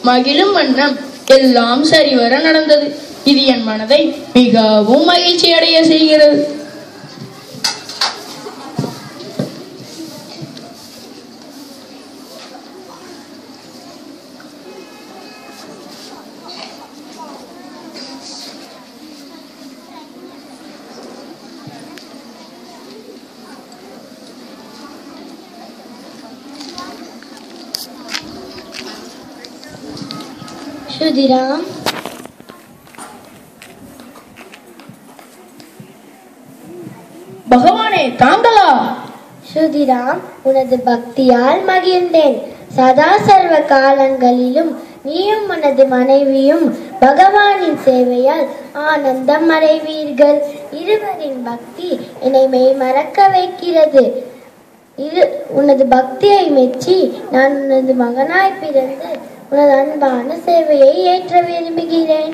மகிழும் வண்ணம் எல்லாம் சரிவர நடந்தது. இது என் மனதை மிகவும் மகிழ்ச்சி அடைய செய்கிறது. ஸ்ருதிராம், பகவானே தாங்களா? ஸ்ருதிராம், உனது பக்தியால் மகிழ்ந்தேன். சதா சர்வ காலங்களிலும் நீயும் உனது மனைவியும் பகவானின் சேவையால் ஆனந்தம் அடைவீர்கள். இருவரின் பக்தி என்னை மெய் மறக்க வைக்கிறது. உனது பக்தியை மெச்சி நான் உனது மகனாய் பிறந்து உனது அன்பான சேவையை ஏற்ற விரும்புகிறேன்.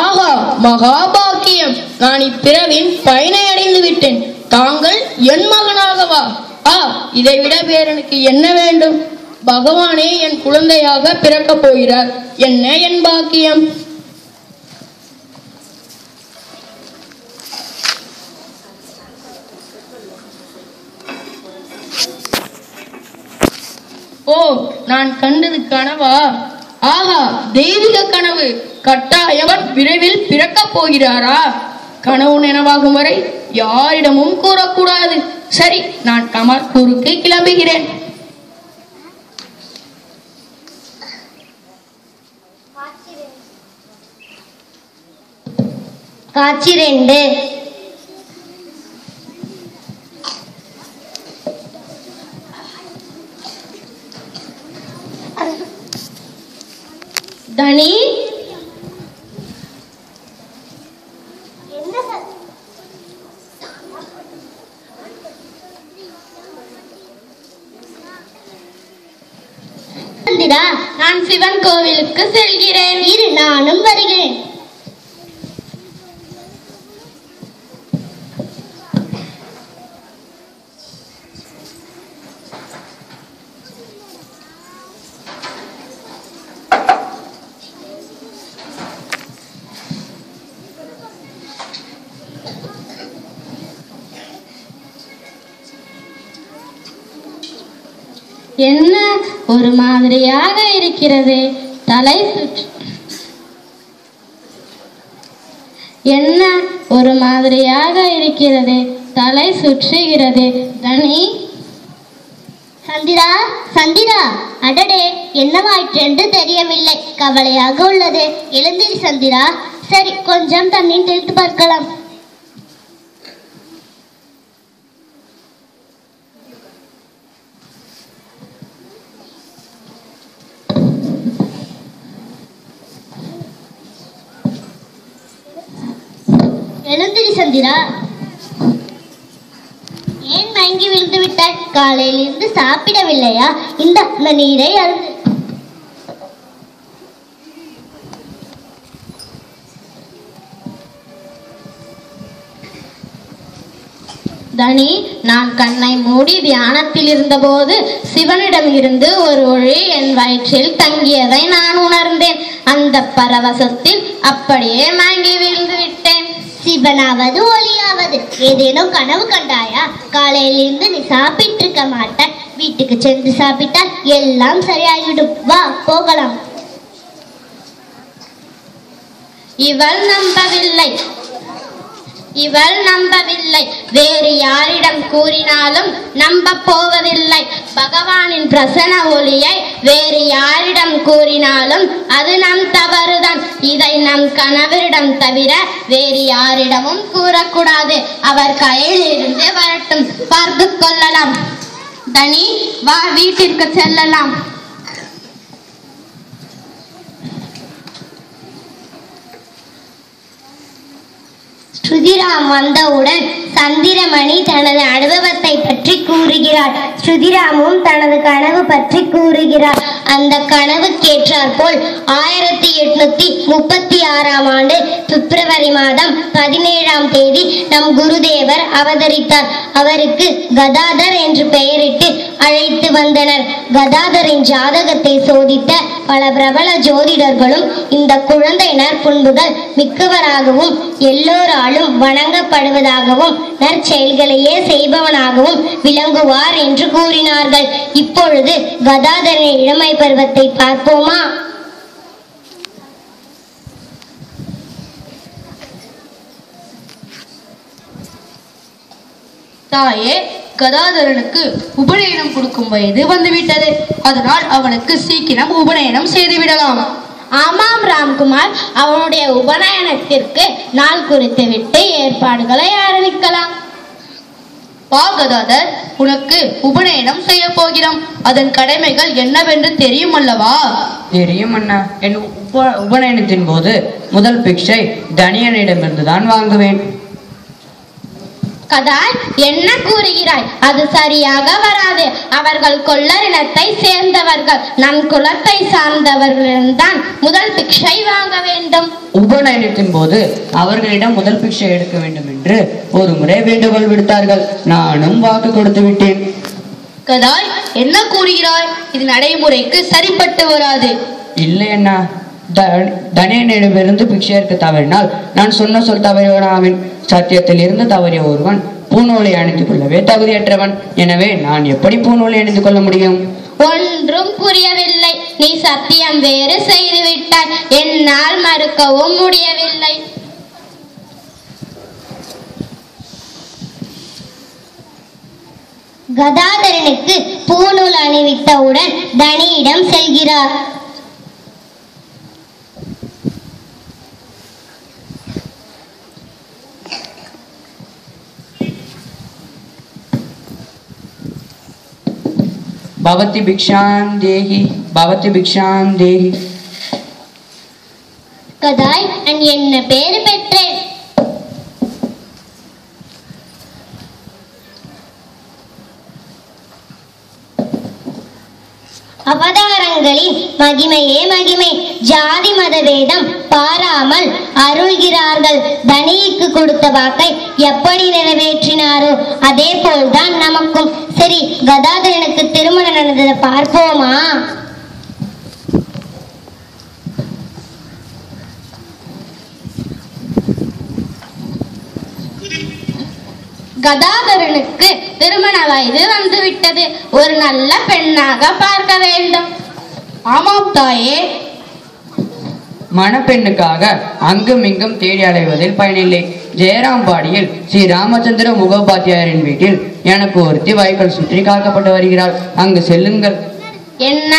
ஆகா, மகாபாக்கியம்! நான் இப்பிறவின் பயனை அடைந்து விட்டேன். தாங்கள் என் மகனாகவா? இதைவிட வேறனுக்கு என்ன வேண்டும்? பகவானே என் குழந்தையாக பிறக்கப் போகிறார். என்ன என் பாக்கியம்! ஓ, நான் கண்டது கனவா? ஆஹா, தெய்வீக கனவு! கட்டாயவன் விரைவில் பிறக்கப் போகிறாரா? கனவு நினைவாகும் வரை யாரிடமும் கூறக்கூடாது. சரி, நான் கமர்கூருக்கு கிளம்புகிறேன். காட்சி 2. தனி, நான் சிவன் கோவிலுக்கு செல்கிறேன். இரு, நானும் வருகிறேன். என்ன ஒரு மாதிரியாக இருக்கிறது? தலை சுற்று என்ன ஒரு மாதிரியாக இருக்கிறது? தலை சுற்றுகிறது. தனி, சந்திரா, சந்திரா, அடடே, என்னவாயிற்றென்று தெரியவில்லை. கவலையாக உள்ளது. எழுந்திரு சந்திரா. சரி, கொஞ்சம் தண்ணீர் தெளித்து பார்க்கலாம். எழுந்திரி சந்திரா. ஏன் மயங்கி விழுந்து விட்டாய்? காலையில் இருந்து சாப்பிடவில்லையா? இந்த நீரை அருந்து. தனி, நான் கண்ணை மூடி தியானத்தில் இருந்தபோது சிவனிடம் இருந்து ஒரு ஒளி என் வயிற்றில் தங்கியதை நான் உணர்ந்தேன். அந்த பரவசத்தில் அப்படியே மயங்கி விழுந்து விட்டேன். சிவனாவது ஒளியாவது ஏதேனும் கனவு கண்டாயா? காலையில் இருந்து நீ சாப்பிட்டு இருக்க மாட்டாய். வீட்டுக்கு சென்று சாப்பிட்டால் எல்லாம் சரியாகிவிடும். வா, போகலாம். இவள் நம்பவில்லை. வேறு யாரிடம் கூறினாலும் நம்ப போவதில்லை. பகவானின் பிரசன்ன ஒளியை வேறு யாரிடம் கூறினாலும் அது நம் தவறுதான். இதை நம் கணவரிடம் தவிர வேறு யாரிடமும் கூறக்கூடாது. அவர் கையில் இருந்து வரட்டும், பார்த்து கொள்ளலாம். தனி, வா, வீட்டிற்கு செல்லலாம். ஸ்ருதிராம் வந்தவுடன் சந்திரமணி தனது அனுபவத்தை பற்றி கூறுகிறார். ஸ்ருதிராமும் தனது கனவு பற்றி கூறுகிறார். அந்த கனவுக்கேற்றார் போல் 1836ஆம் ஆண்டு பிப்ரவரி மாதம் 17ஆம் தேதி நம் குருதேவர் அவதரித்தார். அவருக்கு கதாதர் என்று பெயரிட்டு அழைத்து வந்தனர். கதாதரின் ஜாதகத்தை சோதித்த பல பிரபல ஜோதிடர்களும் இந்த குழந்தை நற்பண்புகள் மிக்கவராகவும் எல்லோராலும் வணங்கப்படுவதாகவும் நற்செயல்களையே செய்பவனாகவும் விளங்குவார் என்று கூறினார்கள். இப்பொழுது கதாதரின் இளமை பருவத்தை பார்ப்போமா? தாயே, கதாதரனுக்கு உபநயனம் கொடுக்கும் வயது வந்துவிட்டது. அதனால் அவனுக்கு சீக்கிரம் உபநயனம் செய்து விடலாம். ஆமாம் ராம்குமார், அவனுடைய உபநயனத்திற்கு நாள் குறித்து விட்டு ஏற்பாடுகளை ஆரம்பிக்கலாம். வா கதாதர், உனக்கு உபநயனம் செய்ய போகிறோம். அதன் கடமைகள் என்னவென்று தெரியும் அல்லவா? தெரியும் அண்ணா. என் உபநயனத்தின் போது முதல் பிக்ஷை தனியனிடமிருந்து தான் வாங்குவேன். கதாய், என்ன கூறுகிறாய்? அது சரியாக வராது. அவர்கள் கொல்லர் இனத்தை சேர்ந்தவர்கள். நம் குலத்தை சார்ந்தவர்களிடம்தான் முதல் பிக்ஷை வாங்க வேண்டும். உபநயனத்தின் போது அவர்களிடம் முதல் பிக்ஷை எடுக்க வேண்டும் என்று ஒரு முறை வேண்டுகோள் விடுத்தார்கள். நானும் வாக்கு கொடுத்து விட்டேன். கதாய், என்ன கூறுகிறாய்? இது நடைமுறைக்கு சரிப்பட்டு வராது. இல்லை அண்ணா, தனியனிடமிருந்து பிக்ஷை எடுக்க தவறினால் நான் சொன்ன சொல் தவறியவனாவேன். சத்தியத்தில் இருந்து தவறிய ஒருவன் பூநூலை அணிந்து கொள்ளவே தகுதியற்றவன். எனவே நான் எப்படி பூநூலை அணிந்து கொள்ள முடியும்? ஒன்றும் புரியவில்லை. நீ சத்தியம் வேறு செய்து விட்டாய். என்னால் மறுக்கவும் முடியவில்லை. கதாதரனுக்கு பூநூல் அணிவித்தவுடன் தனியிடம் செல்கிறார். பவதி பிக்ஷாம் தேஹி, பவதி பிக்ஷாம் தேஹி. கதாய், நான் என்ன பேரு பெற்றேன்? அவதாரங்களின் மகிமையே மகிமை. ஜாதி மத வேதம் பாராமல் அருள்கிறார்கள். தனிக்கு கொடுத்த வாக்கை எப்படி நிறைவேற்றினாரோ அதே போல்தான் நமக்கும். சரி, கதாதரனுக்கு திருமணம் நடந்ததை பார்ப்போமா? கதாதரனுக்கு திருமண வயது வந்துவிட்டது. ஒரு நல்ல பெண்ணாக பார்க்க வேண்டும். ஆமாம் தாயே. மணப்பெண்ணுக்காக அங்கும் இங்கும் தேடி அலைவதில் பயனில்லை. ஜெயராம்பாடியில் ஸ்ரீ ராமச்சந்திர முகோபாத்தியாரின் வீட்டில் எனக்கு ஒருத்தி வைக்கோல் சுற்றி காக்கப்பட்டு வருகிறாள். அங்கு செல்லுங்கள். என்ன,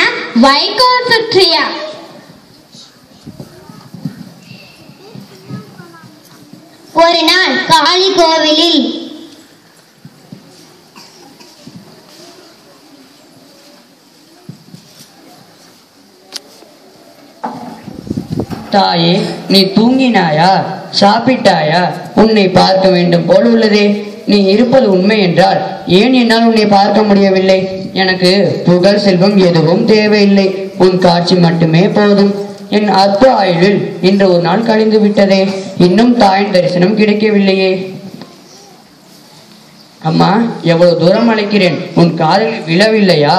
வைக்கோல் சுற்றியா? ஒரு நாள் காளி கோவிலில் தாயே, நீ தூங்கினாயா? சாப்பிட்டாயா? உன்னை பார்க்க வேண்டும் போல் உள்ளதே. நீ இருப்பது உண்மை என்றால் ஏன் என்னால் உன்னை பார்க்க முடியவில்லை? எனக்கு புகழ் செல்வம் எதுவும் தேவையில்லை. உன் காட்சி மட்டுமே போதும். என் அற்ப ஆயுளில் இன்று ஒரு நாள் கழிந்து விட்டதே. இன்னும் தாயின் தரிசனம் கிடைக்கவில்லையே. அம்மா, எவ்வளவு தூரம் அழைக்கிறேன், உன் காதில் விழவில்லையா?